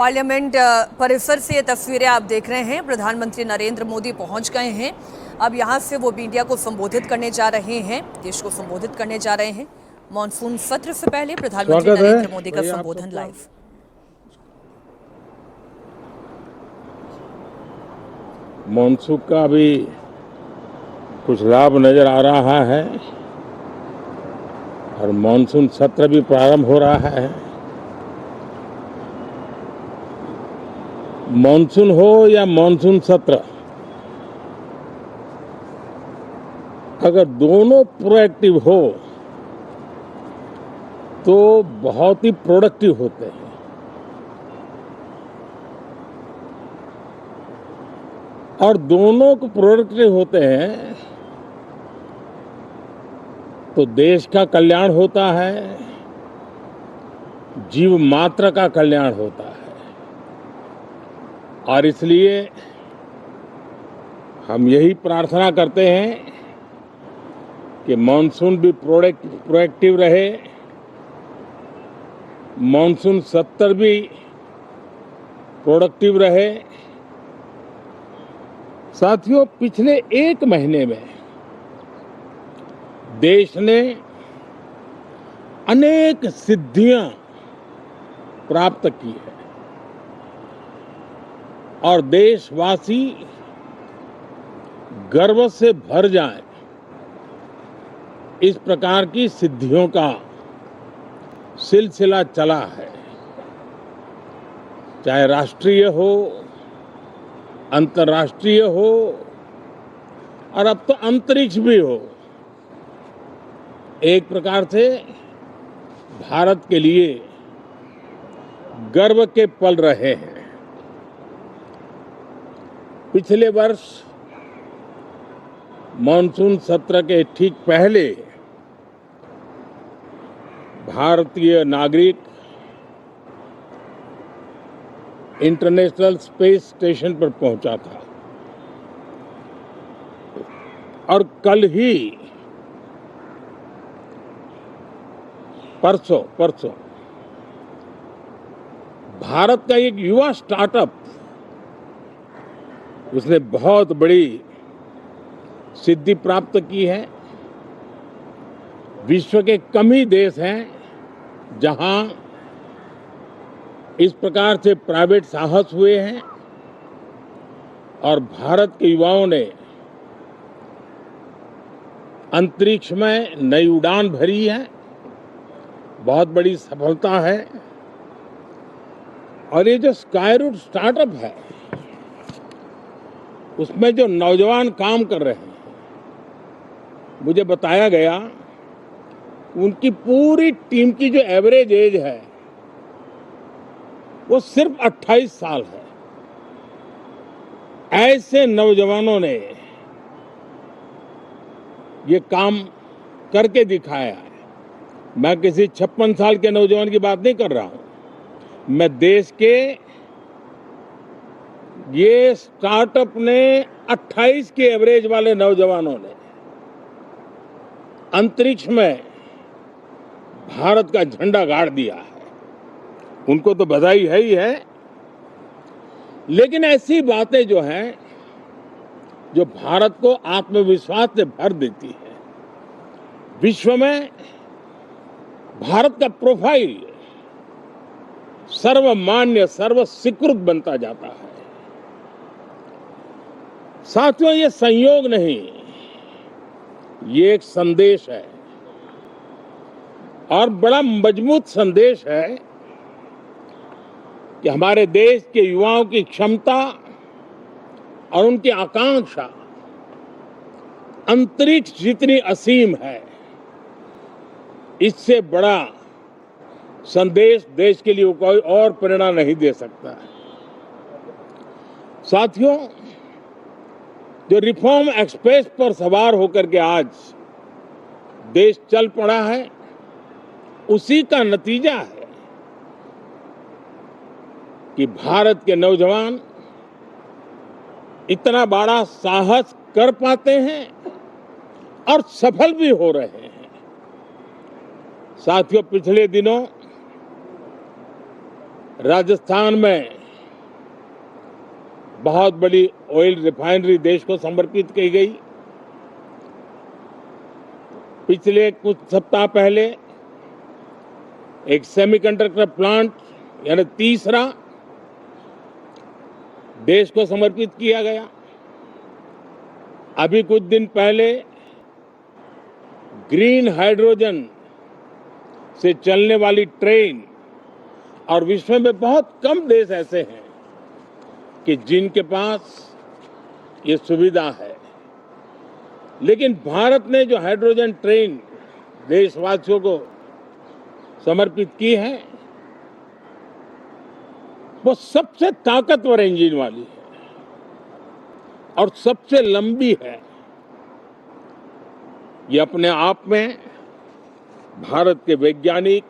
Parliament परिसर से ये तस्वीरें आप देख रहे हैं। प्रधानमंत्री नरेंद्र मोदी पहुंच गए हैं। अब यहां से वो मीडिया को संबोधित करने जा रहे हैं, देश को संबोधित करने जा रहे हैं। मॉनसून सत्र से पहले प्रधानमंत्री नरेंद्र मोदी का संबोधन लाइव। मॉनसून का भी कुछ लाभ नजर आ रहा है और मॉनसून सत्र भी प्रारंभ हो रहा है। मॉनसून हो या मॉनसून सत्र, अगर दोनों प्रोएक्टिव हो तो बहुत ही प्रोडक्टिव होते हैं। और दोनों को प्रोडक्टिव होते हैं तो देश का कल्याण होता है, जीव मात्र का कल्याण होता है। और इसलिए हम यही प्रार्थना करते हैं कि मॉनसून भी प्रोएक्टिव रहे, मॉनसून सत्र भी प्रोडक्टिव रहे। साथियों, पिछले एक महीने में देश ने अनेक सिद्धियां प्राप्त की है और देशवासी गर्व से भर जाएं, इस प्रकार की सिद्धियों का सिलसिला चला है। चाहे राष्ट्रीय हो, अंतर्राष्ट्रीय हो और अब तो अंतरिक्ष भी हो। एक प्रकार से भारत के लिए गर्व के पल रहे हैं। पिछले वर्ष मॉनसून सत्र के ठीक पहले भारतीय नागरिक इंटरनेशनल स्पेस स्टेशन पर पहुंचा था और कल ही परसों भारत का एक युवा स्टार्टअप, उसने बहुत बड़ी सिद्धि प्राप्त की है। विश्व के कम ही देश हैं जहां इस प्रकार से प्राइवेट साहस हुए हैं और भारत के युवाओं ने अंतरिक्ष में नई उड़ान भरी है। बहुत बड़ी सफलता है। और ये जो स्काईरूट स्टार्टअप है, उसमें जो नौजवान काम कर रहे हैं, मुझे बताया गया उनकी पूरी टीम की जो एवरेज एज है वो सिर्फ 28 साल है। ऐसे नौजवानों ने ये काम करके दिखाया है। मैं किसी 56 साल के नौजवान की बात नहीं कर रहा हूं। मैं देश के ये स्टार्टअप ने 28 के एवरेज वाले नौजवानों ने अंतरिक्ष में भारत का झंडा गाड़ दिया है। उनको तो बधाई है ही है, लेकिन ऐसी बातें जो हैं जो भारत को आत्मविश्वास से भर देती है। विश्व में भारत का प्रोफाइल सर्वमान्य, सर्वस्वीकृत बनता जाता है। साथियों, ये संयोग नहीं, ये एक संदेश है और बड़ा मजबूत संदेश है कि हमारे देश के युवाओं की क्षमता और उनकी आकांक्षा अंतरिक्ष जितनी असीम है, इससे बड़ा संदेश देश के लिए कोई और प्रेरणा नहीं दे सकता है। साथियों, जो रिफॉर्म एक्सप्रेस पर सवार होकर के आज देश चल पड़ा है, उसी का नतीजा है कि भारत के नौजवान इतना बड़ा साहस कर पाते हैं और सफल भी हो रहे हैं। साथियों, पिछले दिनों राजस्थान में बहुत बड़ी ऑयल रिफाइनरी देश को समर्पित की गई। पिछले कुछ सप्ताह पहले एक सेमीकंडक्टर प्लांट यानी तीसरा देश को समर्पित किया गया। अभी कुछ दिन पहले ग्रीन हाइड्रोजन से चलने वाली ट्रेन, और विश्व में बहुत कम देश ऐसे हैं कि जिनके पास ये सुविधा है, लेकिन भारत ने जो हाइड्रोजन ट्रेन देशवासियों को समर्पित की है वो सबसे ताकतवर इंजन वाली है और सबसे लंबी है। ये अपने आप में भारत के वैज्ञानिक,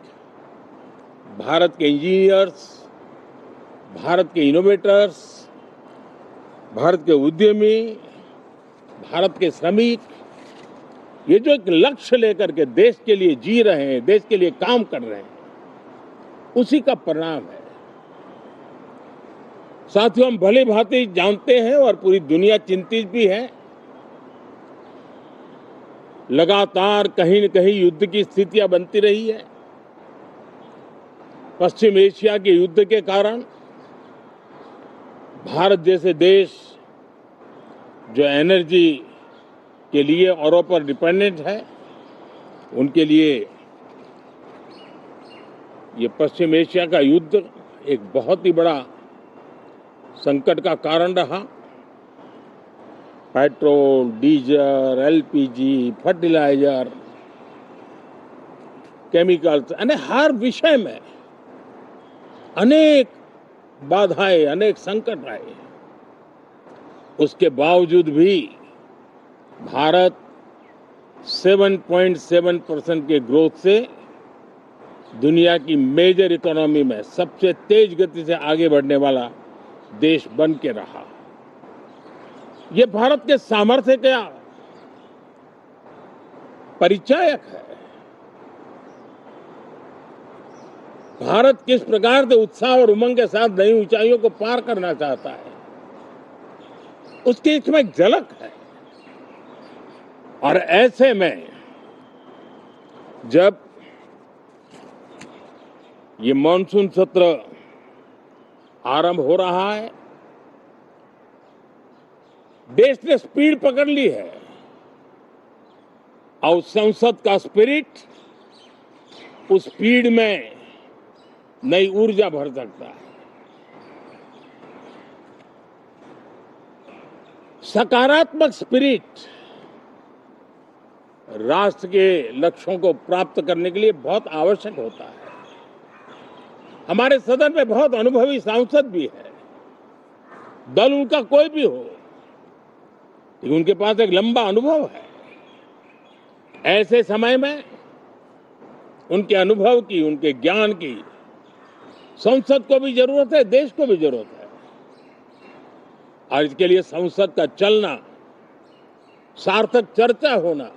भारत के इंजीनियर्स, भारत के इनोवेटर्स, भारत के उद्यमी, भारत के श्रमिक, ये जो एक लक्ष्य लेकर के देश के लिए जी रहे हैं, देश के लिए काम कर रहे हैं, उसी का परिणाम है। साथियों, हम भली भांति जानते हैं और पूरी दुनिया चिंतित भी है, लगातार कहीं न कहीं युद्ध की स्थितियां बनती रही है। पश्चिम एशिया के युद्ध के कारण भारत जैसे देश जो एनर्जी के लिए औरों पर डिपेंडेंट है, उनके लिए ये पश्चिम एशिया का युद्ध एक बहुत ही बड़ा संकट का कारण रहा। Petrol, diesel, LPG, fertiliser, chemicals, यानी हर विषय में अनेक बाधाएं, अनेक संकट आए। उसके बावजूद भी भारत 7.7% के ग्रोथ से दुनिया की मेजर इकोनॉमी में सबसे तेज गति से आगे बढ़ने वाला देश बन के रहा। ये भारत के सामर्थ्य का परिचायक है। भारत किस प्रकार से उत्साह और उमंग के साथ नई ऊंचाइयों को पार करना चाहता है, उसकी इसमें एक झलक है। और ऐसे में जब ये मॉनसून सत्र आरंभ हो रहा है, देश ने स्पीड पकड़ ली है और संसद का स्पिरिट उस स्पीड में नई ऊर्जा भर सकता है। सकारात्मक स्पिरिट राष्ट्र के लक्ष्यों को प्राप्त करने के लिए बहुत आवश्यक होता है। हमारे सदन में बहुत अनुभवी सांसद भी है, दल उनका कोई भी हो, लेकिन उनके पास एक लंबा अनुभव है। ऐसे समय में उनके अनुभव की, उनके ज्ञान की संसद को भी जरूरत है, देश को भी जरूरत है। और इसके लिए संसद का चलना, सार्थक चर्चा होना,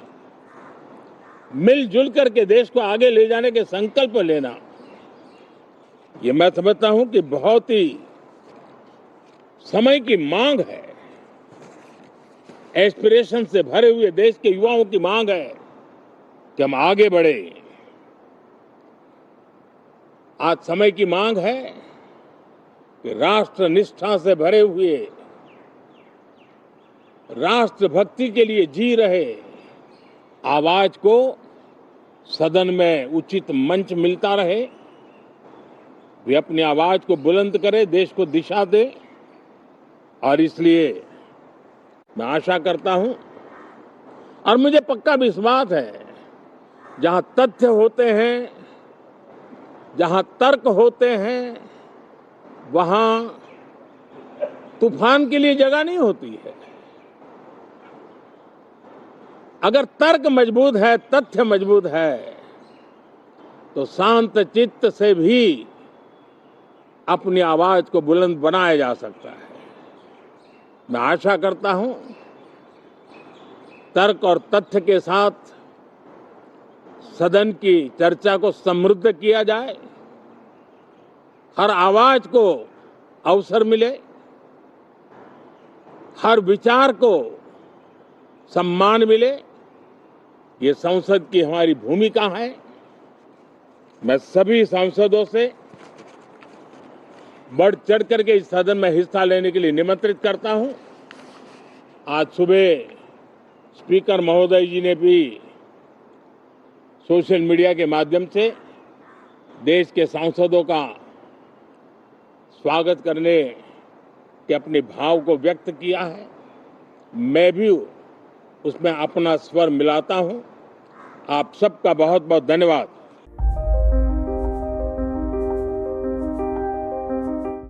मिलजुल करके देश को आगे ले जाने के संकल्प लेना, ये मैं समझता हूं कि बहुत ही समय की मांग है। एस्पिरेशन से भरे हुए देश के युवाओं की मांग है कि हम आगे बढ़े। आज समय की मांग है कि राष्ट्र निष्ठा से भरे हुए, राष्ट्र भक्ति के लिए जी रहे आवाज को सदन में उचित मंच मिलता रहे, वे अपनी आवाज को बुलंद करे, देश को दिशा दे। और इसलिए मैं आशा करता हूं और मुझे पक्का विश्वास है, जहां तथ्य होते हैं, जहां तर्क होते हैं, वहां तूफान के लिए जगह नहीं होती है। अगर तर्क मजबूत है, तथ्य मजबूत है, तो शांत चित्त से भी अपनी आवाज को बुलंद बनाया जा सकता है। मैं आशा करता हूं तर्क और तथ्य के साथ सदन की चर्चा को समृद्ध किया जाए, हर आवाज को अवसर मिले, हर विचार को सम्मान मिले, ये संसद की हमारी भूमिका है। मैं सभी सांसदों से बढ़ चढ़ करके इस सदन में हिस्सा लेने के लिए निमंत्रित करता हूं। आज सुबह स्पीकर महोदय जी ने भी सोशल मीडिया के माध्यम से देश के सांसदों का स्वागत करने के अपने भाव को व्यक्त किया है। मैं भी उसमें अपना स्वर मिलाता हूं। आप सबका बहुत बहुत धन्यवाद।